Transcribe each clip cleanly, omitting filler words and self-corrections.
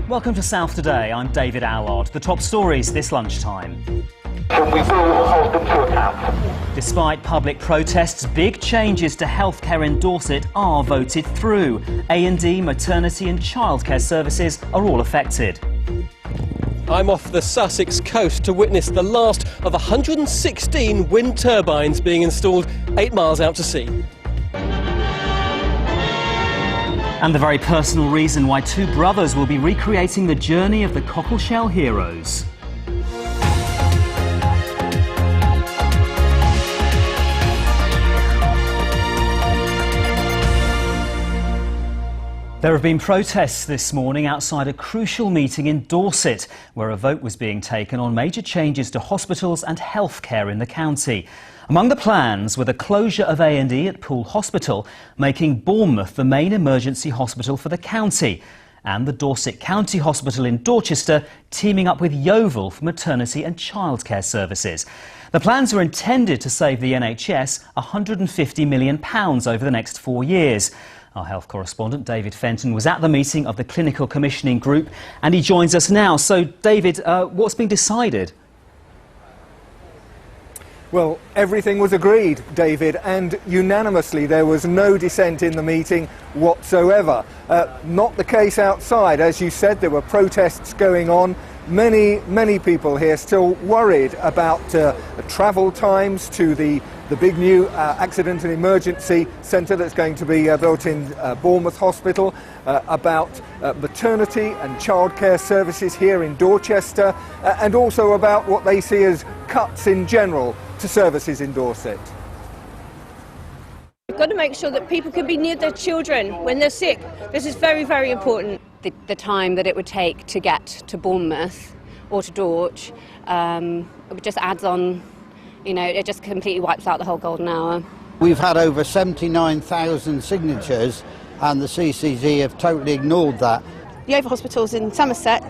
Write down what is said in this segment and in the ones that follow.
Welcome to South Today. I'm David Allard. The top stories this lunchtime. We will hold them to account. Despite public protests, big changes to healthcare in Dorset are voted through. A&E, maternity and childcare services are all affected. I'm off the Sussex coast to witness the last of 116 wind turbines being installed 8 miles out to sea. And the very personal reason why two brothers will be recreating the journey of the cockleshell heroes. There have been protests this morning outside a crucial meeting in Dorset, where a vote was being taken on major changes to hospitals and healthcare in the county. Among the plans were the closure of A&E at Poole Hospital, making Bournemouth the main emergency hospital for the county, and the Dorset County Hospital in Dorchester teaming up with Yeovil for maternity and childcare services. The plans are intended to save the NHS £150 million over the next 4 years. Our health correspondent David Fenton was at the meeting of the Clinical Commissioning Group and he joins us now. So David, what's been decided? Well, everything was agreed, David, and unanimously there was no dissent in the meeting whatsoever. Not the case outside. As you said, there were protests going on. Many people here still worried about travel times to the big new accident and emergency centre that's going to be built in Bournemouth Hospital, about maternity and childcare services here in Dorchester, and also about what they see as cuts in general to services in Dorset. We've got to make sure that people can be near their children when they're sick. This is very, very important. The time that it would take to get to Bournemouth or to Dorch, it just adds on, you know, it just completely wipes out the whole golden hour. We've had over 79,000 signatures and the CCG have totally ignored that. The Yeovil Hospital's in Somerset,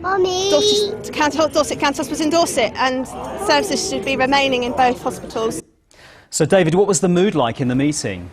Dorset County Hospital's in Dorset, and services should be remaining in both hospitals. So David, what was the mood like in the meeting?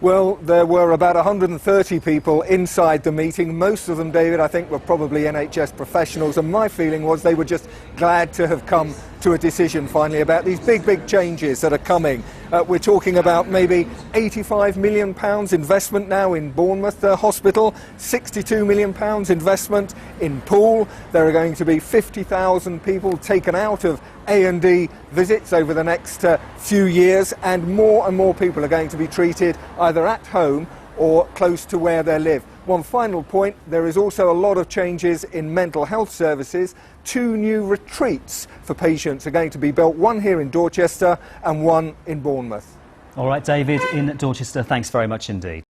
Well, there were about 130 people inside the meeting. Most of them, David, I think were probably NHS professionals, and my feeling was they were just glad to have come to a decision finally about these big changes that are coming. We're talking about maybe £85 million investment now in Bournemouth Hospital, £62 million investment in Poole. There are going to be 50,000 people taken out of A&E visits over the next few years, and more people are going to be treated either at home or close to where they live. One final point, there is also a lot of changes in mental health services. 2 new retreats for patients are going to be built, one here in Dorchester and one in Bournemouth. All right, David, in Dorchester, thanks very much indeed.